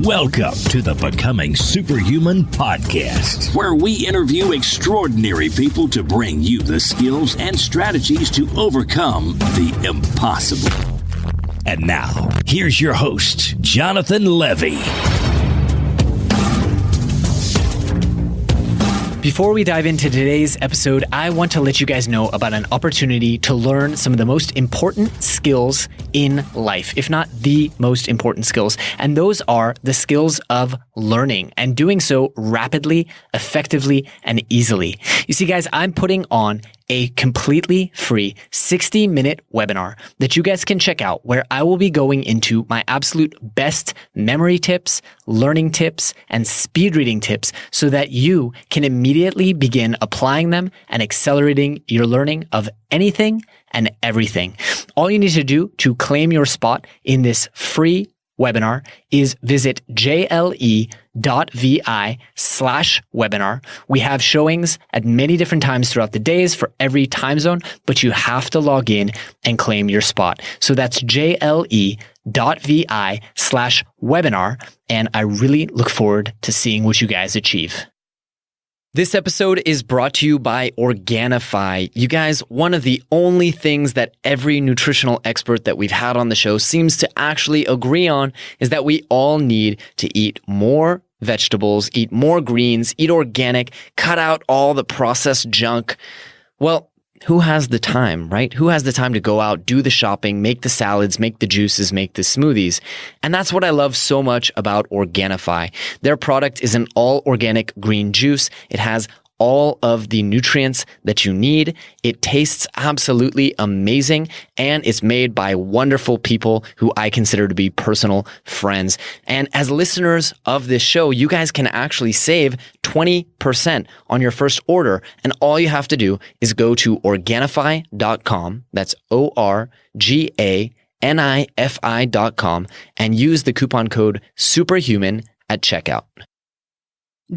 Welcome to the Becoming Superhuman podcast, where we interview extraordinary people to bring you the skills and strategies to overcome the impossible. And now, here's your host, Jonathan Levy. Before we dive into today's episode, I want to let you guys know about an opportunity to learn some of the most important skills in life, if not the most important skills. And those are the skills of learning and doing so rapidly, effectively, and easily. You see, guys, I'm putting on a completely free 60-minute webinar that you guys can check out, where I will be going into my absolute best memory tips, learning tips, and speed reading tips so that you can immediately begin applying them and accelerating your learning of anything and everything. All you need to do to claim your spot in this free webinar is visit jle.vi/webinar. We have showings at many different times throughout the days for every time zone, but you have to log in and claim your spot. So that's jle.vi/webinar. And I really look forward to seeing what you guys achieve. This episode is brought to you by Organifi. You guys, one of the only things that every nutritional expert that we've had on the show seems to actually agree on is that we all need to eat more vegetables, eat more greens, eat organic, cut out all the processed junk. Well, who has the time, right? Who has the time to go out, do the shopping, make the salads, make the juices, make the smoothies? And that's what I love so much about Organifi. Their product is an all-organic green juice. It has all of the nutrients that you need. It tastes absolutely amazing, and it's made by wonderful people who I consider to be personal friends. And as listeners of this show, you guys can actually save 20% on your first order. And all you have to do is go to Organifi.com. That's ORGANIFI.com and use the coupon code SuperHuman at checkout.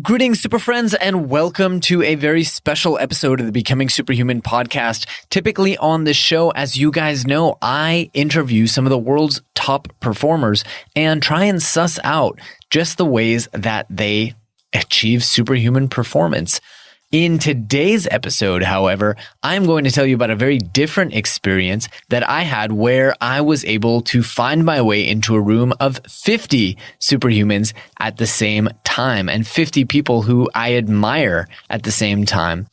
Greetings, Super Friends, and welcome to a very special episode of the Becoming Superhuman podcast. Typically on this show, as you guys know, I interview some of the world's top performers and try and suss out just the ways that they achieve superhuman performance. In today's episode, however, I'm going to tell you about a very different experience that I had where I was able to find my way into a room of 50 superhumans at the same time and 50 people who I admire at the same time.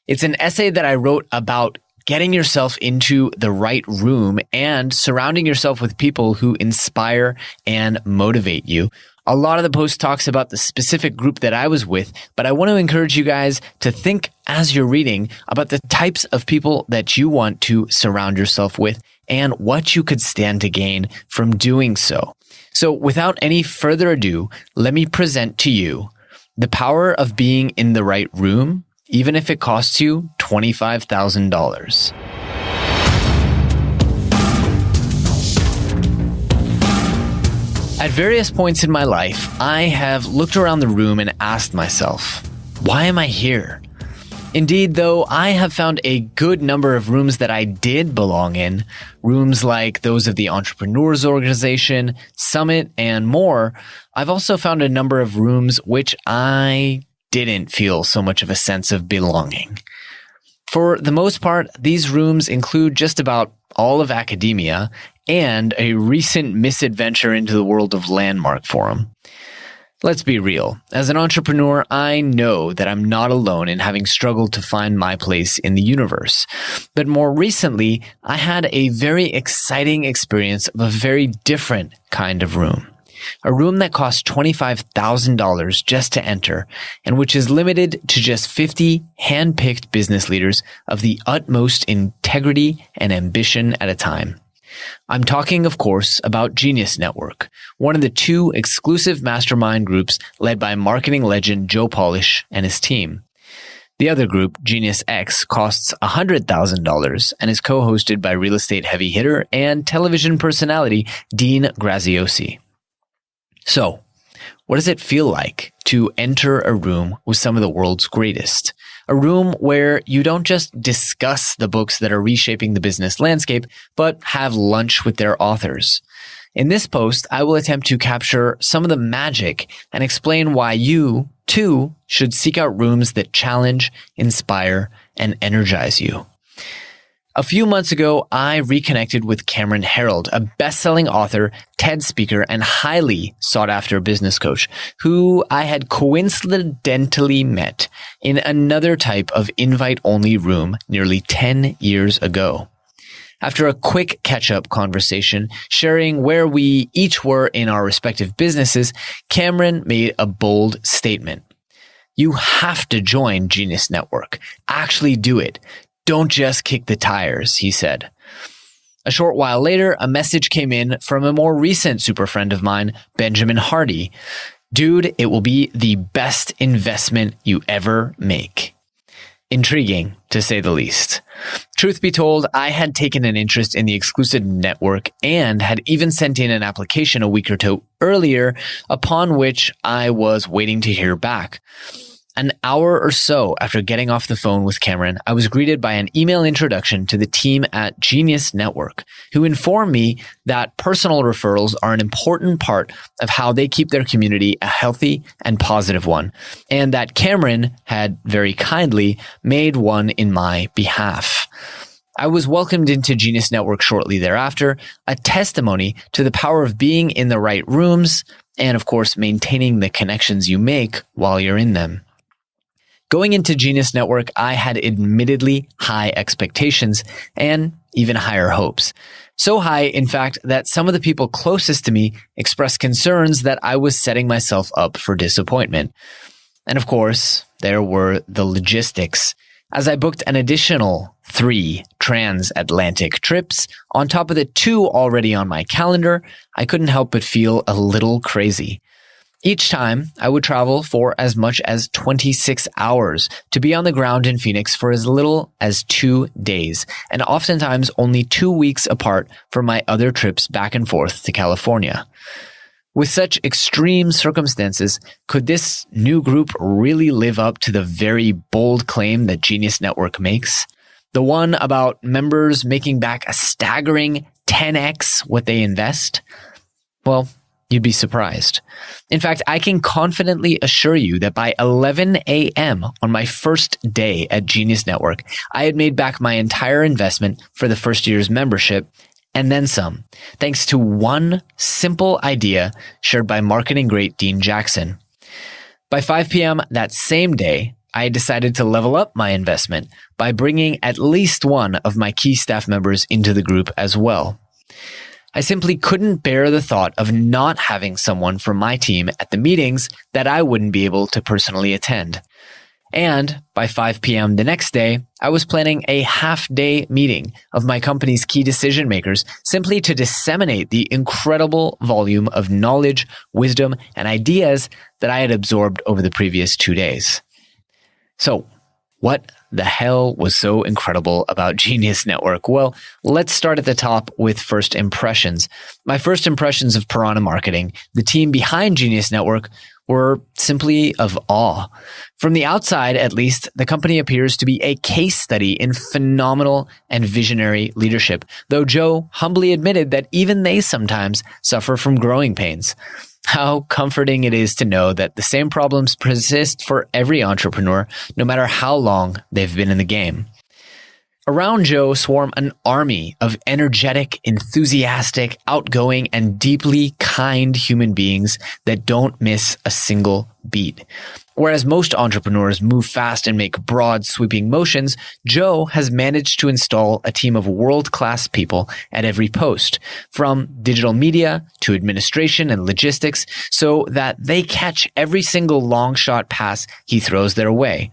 It's an essay that I wrote about getting yourself into the right room and surrounding yourself with people who inspire and motivate you. A lot of the post talks about the specific group that I was with, but I want to encourage you guys to think as you're reading about the types of people that you want to surround yourself with and what you could stand to gain from doing so. So without any further ado, let me present to you the power of being in the right room, even if it costs you $25,000. At various points in my life, I have looked around the room and asked myself, why am I here? Indeed, though, I have found a good number of rooms that I did belong in, rooms like those of the Entrepreneurs Organization, Summit, and more. I've also found a number of rooms which I didn't feel so much of a sense of belonging. For the most part, these rooms include just about all of academia and a recent misadventure into the world of Landmark Forum. Let's be real. As an entrepreneur, I know that I'm not alone in having struggled to find my place in the universe. But more recently, I had a very exciting experience of a very different kind of room. A room that costs $25,000 just to enter, and which is limited to just 50 hand-picked business leaders of the utmost integrity and ambition at a time. I'm talking, of course, about Genius Network, one of the two exclusive mastermind groups led by marketing legend Joe Polish and his team. The other group, Genius X, costs $100,000 and is co-hosted by real estate heavy hitter and television personality Dean Graziosi. So, what does it feel like to enter a room with some of the world's greatest? A room where you don't just discuss the books that are reshaping the business landscape, but have lunch with their authors. In this post, I will attempt to capture some of the magic and explain why you, too, should seek out rooms that challenge, inspire, and energize you. A few months ago, I reconnected with Cameron Herold, a best-selling author, TED speaker, and highly sought-after business coach, who I had coincidentally met in another type of invite-only room nearly 10 years ago. After a quick catch-up conversation, sharing where we each were in our respective businesses, Cameron made a bold statement. You have to join Genius Network. Actually do it. Don't just kick the tires, he said. A short while later, a message came in from a more recent super friend of mine, Benjamin Hardy. Dude, it will be the best investment you ever make. Intriguing, to say the least. Truth be told, I had taken an interest in the exclusive network and had even sent in an application a week or two earlier, upon which I was waiting to hear back. An hour or so after getting off the phone with Cameron, I was greeted by an email introduction to the team at Genius Network, who informed me that personal referrals are an important part of how they keep their community a healthy and positive one, and that Cameron had very kindly made one in my behalf. I was welcomed into Genius Network shortly thereafter, a testimony to the power of being in the right rooms and, of course, maintaining the connections you make while you're in them. Going into Genius Network, I had admittedly high expectations and even higher hopes. So high, in fact, that some of the people closest to me expressed concerns that I was setting myself up for disappointment. And of course, there were the logistics. As I booked an additional 3 transatlantic trips on top of the 2 already on my calendar, I couldn't help but feel a little crazy. Each time, I would travel for as much as 26 hours to be on the ground in Phoenix for as little as 2 days, and oftentimes only 2 weeks apart from my other trips back and forth to California. With such extreme circumstances, could this new group really live up to the very bold claim that Genius Network makes? The one about members making back a staggering 10x what they invest? Well, you'd be surprised. In fact, I can confidently assure you that by 11 a.m. on my first day at Genius Network, I had made back my entire investment for the first year's membership and then some, thanks to one simple idea shared by marketing great Dean Jackson. By 5 p.m. that same day, I decided to level up my investment by bringing at least one of my key staff members into the group as well. I simply couldn't bear the thought of not having someone from my team at the meetings that I wouldn't be able to personally attend. And by 5 p.m. the next day, I was planning a half-day meeting of my company's key decision makers simply to disseminate the incredible volume of knowledge, wisdom, and ideas that I had absorbed over the previous 2 days. So, what the hell was so incredible about Genius Network? Well, let's start at the top with first impressions. My first impressions of Piranha Marketing, the team behind Genius Network, were simply of awe. From the outside, at least, the company appears to be a case study in phenomenal and visionary leadership, though Joe humbly admitted that even they sometimes suffer from growing pains. How comforting it is to know that the same problems persist for every entrepreneur, no matter how long they've been in the game. Around Joe swarm an army of energetic, enthusiastic, outgoing, and deeply kind human beings that don't miss a single beat. Whereas most entrepreneurs move fast and make broad, sweeping motions, Joe has managed to install a team of world-class people at every post, from digital media to administration and logistics, so that they catch every single long shot pass he throws their way.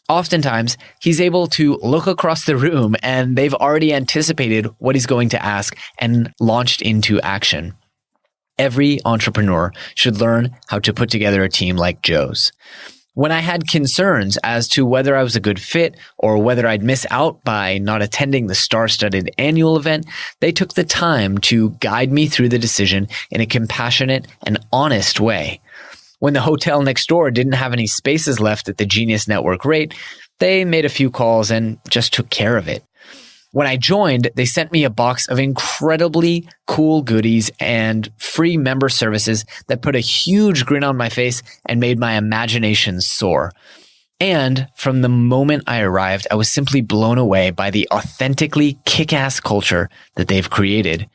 Oftentimes, he's able to look across the room and they've already anticipated what he's going to ask and launched into action. Every entrepreneur should learn how to put together a team like Joe's. When I had concerns as to whether I was a good fit or whether I'd miss out by not attending the star-studded annual event, they took the time to guide me through the decision in a compassionate and honest way. When the hotel next door didn't have any spaces left at the Genius Network rate, they made a few calls and just took care of it. When I joined, they sent me a box of incredibly cool goodies and free member services that put a huge grin on my face and made my imagination soar. And from the moment I arrived, I was simply blown away by the authentically kick-ass culture that they've created.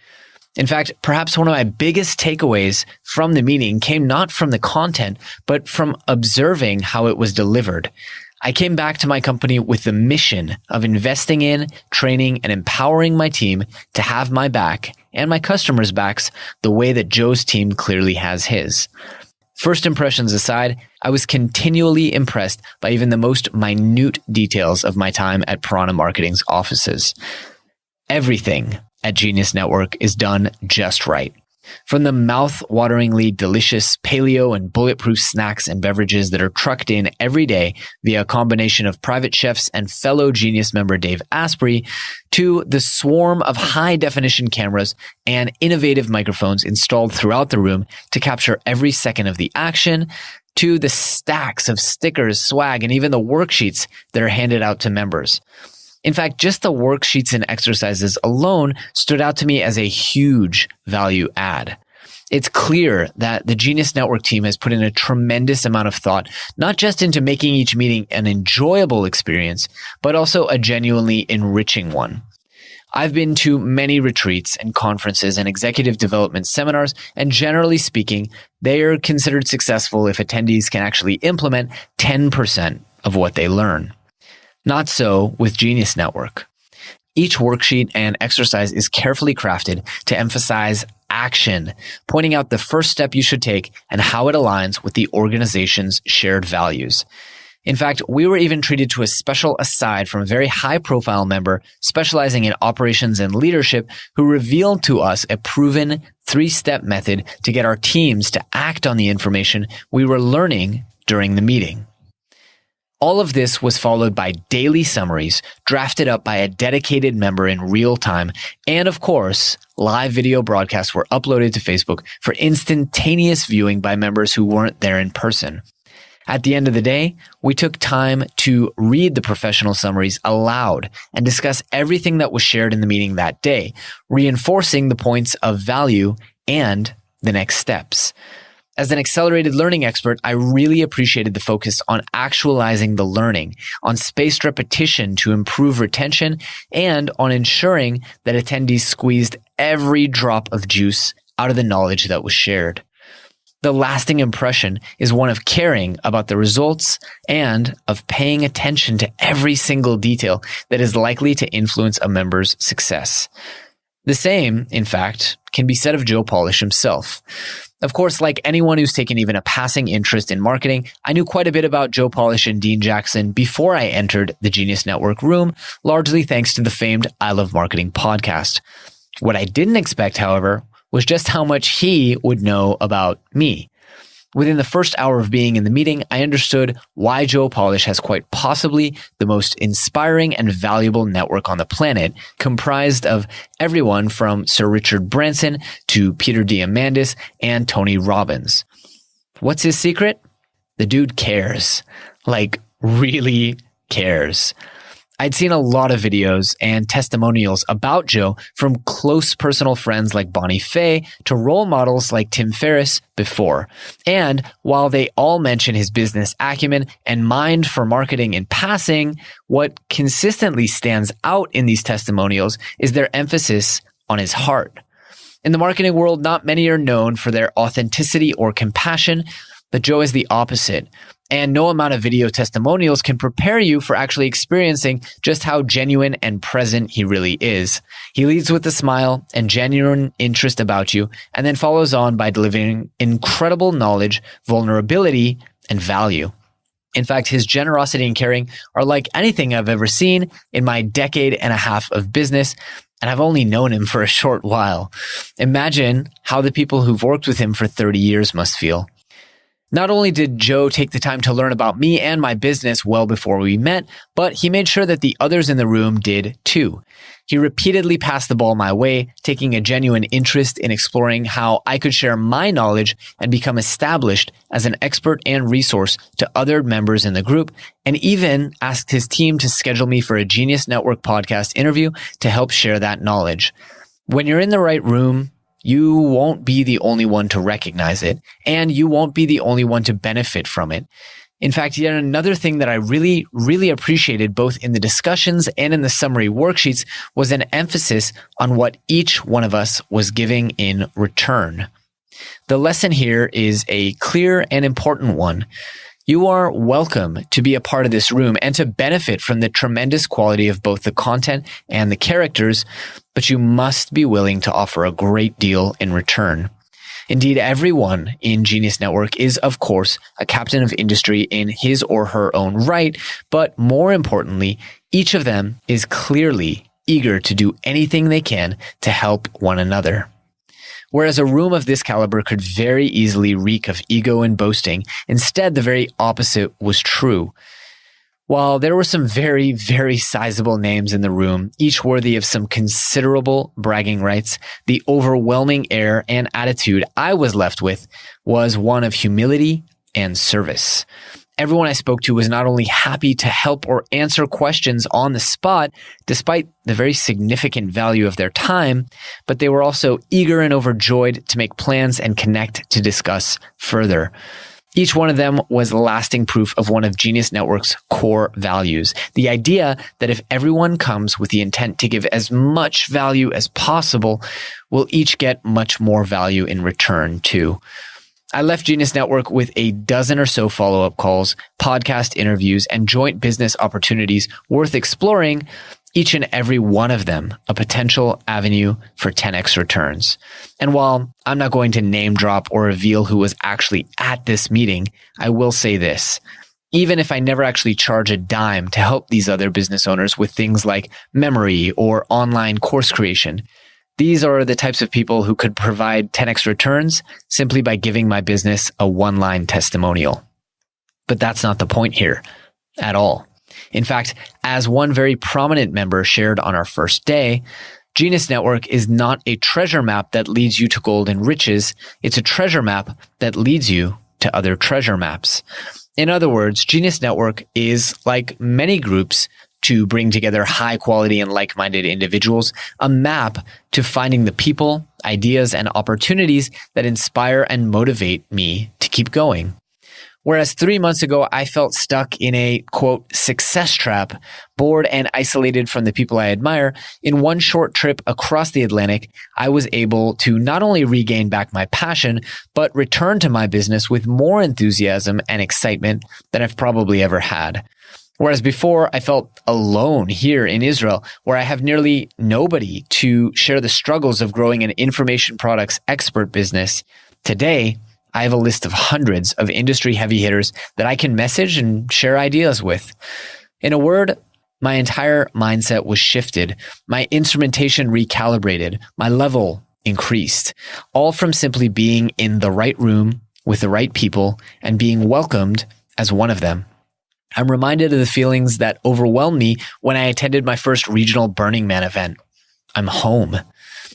In fact, perhaps one of my biggest takeaways from the meeting came not from the content, but from observing how it was delivered. I came back to my company with the mission of investing in, training, and empowering my team to have my back and my customers' backs the way that Joe's team clearly has his. First impressions aside, I was continually impressed by even the most minute details of my time at Piranha Marketing's offices. Everything at Genius Network is done just right. From the mouth-wateringly delicious paleo and bulletproof snacks and beverages that are trucked in every day via a combination of private chefs and fellow Genius member Dave Asprey, to the swarm of high-definition cameras and innovative microphones installed throughout the room to capture every second of the action, to the stacks of stickers, swag, and even the worksheets that are handed out to members. In fact, just the worksheets and exercises alone stood out to me as a huge value add. It's clear that the Genius Network team has put in a tremendous amount of thought, not just into making each meeting an enjoyable experience, but also a genuinely enriching one. I've been to many retreats and conferences and executive development seminars, and generally speaking, they are considered successful if attendees can actually implement 10% of what they learn. Not so with Genius Network. Each worksheet and exercise is carefully crafted to emphasize action, pointing out the first step you should take and how it aligns with the organization's shared values. In fact, we were even treated to a special aside from a very high-profile member specializing in operations and leadership who revealed to us a proven 3-step method to get our teams to act on the information we were learning during the meeting. All of this was followed by daily summaries drafted up by a dedicated member in real time. And of course, live video broadcasts were uploaded to Facebook for instantaneous viewing by members who weren't there in person. At the end of the day, we took time to read the professional summaries aloud and discuss everything that was shared in the meeting that day, reinforcing the points of value and the next steps. As an accelerated learning expert, I really appreciated the focus on actualizing the learning, on spaced repetition to improve retention, and on ensuring that attendees squeezed every drop of juice out of the knowledge that was shared. The lasting impression is one of caring about the results and of paying attention to every single detail that is likely to influence a member's success. The same, in fact, can be said of Joe Polish himself. Of course, like anyone who's taken even a passing interest in marketing, I knew quite a bit about Joe Polish and Dean Jackson before I entered the Genius Network room, largely thanks to the famed I Love Marketing podcast. What I didn't expect, however, was just how much he would know about me. Within the first hour of being in the meeting, I understood why Joe Polish has quite possibly the most inspiring and valuable network on the planet, comprised of everyone from Sir Richard Branson to Peter Diamandis and Tony Robbins. What's his secret? The dude cares. Like, really cares. I'd seen a lot of videos and testimonials about Joe from close personal friends like Bonnie Fay to role models like Tim Ferriss before. And while they all mention his business acumen and mind for marketing in passing, what consistently stands out in these testimonials is their emphasis on his heart. In the marketing world, not many are known for their authenticity or compassion, but Joe is the opposite. And no amount of video testimonials can prepare you for actually experiencing just how genuine and present he really is. He leads with a smile and genuine interest about you, and then follows on by delivering incredible knowledge, vulnerability, and value. In fact, his generosity and caring are like anything I've ever seen in my decade and a half of business, and I've only known him for a short while. Imagine how the people who've worked with him for 30 years must feel. Not only did Joe take the time to learn about me and my business well before we met, but he made sure that the others in the room did too. He repeatedly passed the ball my way, taking a genuine interest in exploring how I could share my knowledge and become established as an expert and resource to other members in the group, and even asked his team to schedule me for a Genius Network podcast interview to help share that knowledge. When you're in the right room, you won't be the only one to recognize it, and you won't be the only one to benefit from it. In fact, yet another thing that I really, really appreciated both in the discussions and in the summary worksheets was an emphasis on what each one of us was giving in return. The lesson here is a clear and important one. You are welcome to be a part of this room and to benefit from the tremendous quality of both the content and the characters, but you must be willing to offer a great deal in return. Indeed, everyone in Genius Network is, of course, a captain of industry in his or her own right, but more importantly, each of them is clearly eager to do anything they can to help one another. Whereas a room of this caliber could very easily reek of ego and boasting, instead, the very opposite was true. While there were some very, very sizable names in the room, each worthy of some considerable bragging rights, the overwhelming air and attitude I was left with was one of humility and service. Everyone I spoke to was not only happy to help or answer questions on the spot, despite the very significant value of their time, but they were also eager and overjoyed to make plans and connect to discuss further. Each one of them was lasting proof of one of Genius Network's core values, the idea that if everyone comes with the intent to give as much value as possible, we'll each get much more value in return too. I left Genius Network with a dozen or so follow-up calls, podcast interviews, and joint business opportunities worth exploring, each and every one of them a potential avenue for 10x returns. And while I'm not going to name drop or reveal who was actually at this meeting, I will say this. Even if I never actually charge a dime to help these other business owners with things like memory or online course creation, these are the types of people who could provide 10x returns simply by giving my business a one-line testimonial. But that's not the point here at all. In fact, as one very prominent member shared on our first day, Genius Network is not a treasure map that leads you to gold and riches. It's a treasure map that leads you to other treasure maps. In other words, Genius Network is, like many groups, to bring together high quality and like-minded individuals, a map to finding the people, ideas, and opportunities that inspire and motivate me to keep going. Whereas 3 months ago, I felt stuck in a, quote, success trap, bored and isolated from the people I admire, in one short trip across the Atlantic, I was able to not only regain back my passion, but return to my business with more enthusiasm and excitement than I've probably ever had. Whereas before, I felt alone here in Israel, where I have nearly nobody to share the struggles of growing an information products expert business. Today, I have a list of hundreds of industry heavy hitters that I can message and share ideas with. In a word, my entire mindset was shifted, my instrumentation recalibrated, my level increased, all from simply being in the right room with the right people and being welcomed as one of them. I'm reminded of the feelings that overwhelmed me when I attended my first regional Burning Man event. I'm home.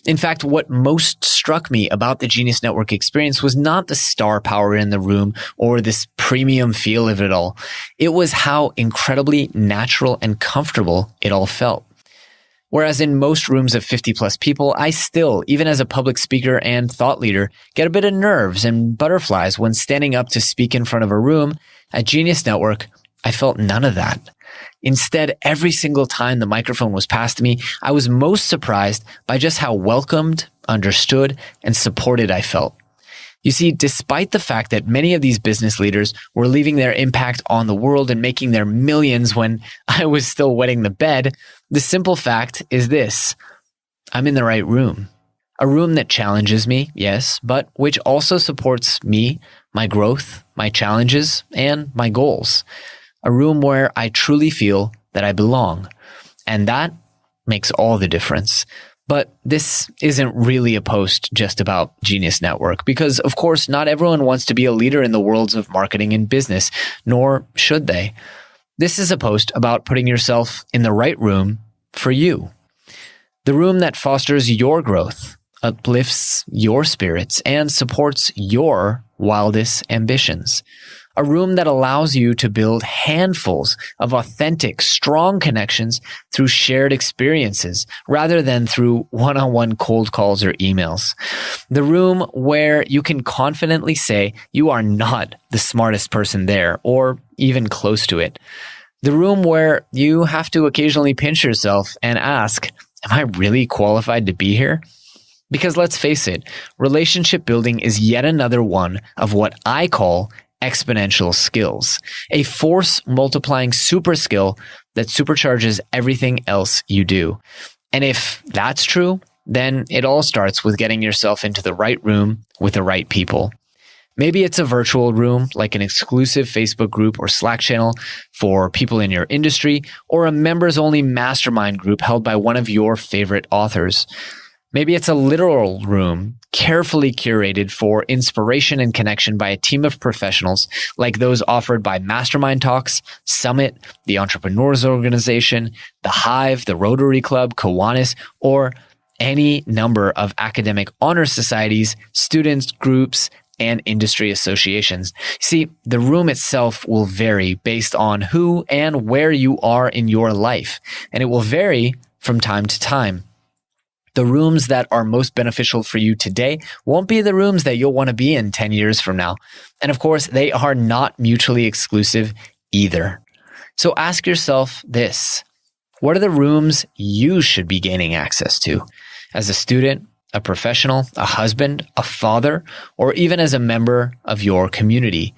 In fact, what most struck me about the Genius Network experience was not the star power in the room or this premium feel of it all. It was how incredibly natural and comfortable it all felt. Whereas in most rooms of 50 plus people, I still, even as a public speaker and thought leader, get a bit of nerves and butterflies when standing up to speak in front of a room. At Genius Network, I felt none of that. Instead, every single time the microphone was passed to me, I was most surprised by just how welcomed, understood, and supported I felt. You see, despite the fact that many of these business leaders were leaving their impact on the world and making their millions when I was still wetting the bed, the simple fact is this: I'm in the right room. A room that challenges me, yes, but which also supports me, my growth, my challenges, and my goals. A room where I truly feel that I belong. And that makes all the difference. But this isn't really a post just about Genius Network because, of course, not everyone wants to be a leader in the worlds of marketing and business, nor should they. This is a post about putting yourself in the right room for you. The room that fosters your growth, uplifts your spirits, and supports your wildest ambitions. A room that allows you to build handfuls of authentic, strong connections through shared experiences rather than through one-on-one cold calls or emails. The room where you can confidently say you are not the smartest person there or even close to it. The room where you have to occasionally pinch yourself and ask, am I really qualified to be here? Because let's face it, relationship building is yet another one of what I call exponential skills, a force multiplying super skill that supercharges everything else you do. And if that's true, then it all starts with getting yourself into the right room with the right people. Maybe it's a virtual room like an exclusive Facebook group or Slack channel for people in your industry, or a members only mastermind group held by one of your favorite authors. Maybe it's a literal room, carefully curated for inspiration and connection by a team of professionals like those offered by Mastermind Talks, Summit, the Entrepreneurs Organization, the Hive, the Rotary Club, Kiwanis, or any number of academic honor societies, students, groups, and industry associations. See, the room itself will vary based on who and where you are in your life, and it will vary from time to time. The rooms that are most beneficial for you today won't be the rooms that you'll want to be in 10 years from now. And of course, they are not mutually exclusive either. So ask yourself this: what are the rooms you should be gaining access to as a student, a professional, a husband, a father, or even as a member of your community?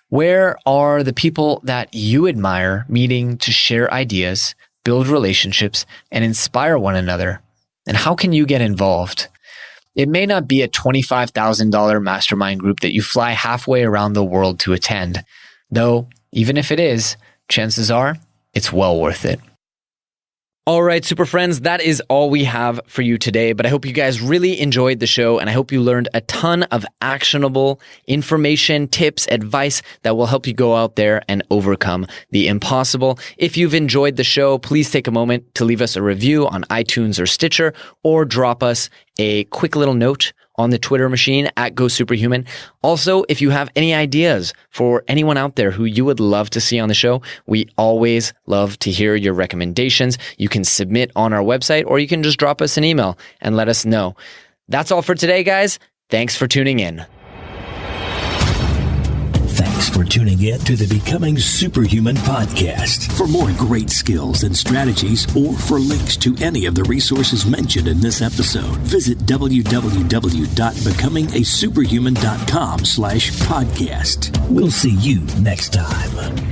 Where are the people that you admire meeting to share ideas, build relationships, and inspire one another? And how can you get involved? It may not be a $25,000 mastermind group that you fly halfway around the world to attend, though even if it is, chances are it's well worth it. All right, super friends, that is all we have for you today, but I hope you guys really enjoyed the show, and I hope you learned a ton of actionable information, tips, advice that will help you go out there and overcome the impossible. If you've enjoyed the show, please take a moment to leave us a review on iTunes or Stitcher, or drop us a quick little note on the Twitter machine at GoSuperHuman. Also, if you have any ideas for anyone out there who you would love to see on the show, we always love to hear your recommendations. You can submit on our website, or you can just drop us an email and let us know. That's all for today, guys. Thanks for tuning in. Thanks for tuning in to the Becoming Superhuman podcast. For more great skills and strategies, or for links to any of the resources mentioned in this episode, visit www.becomingasuperhuman.com/podcast. We'll see you next time.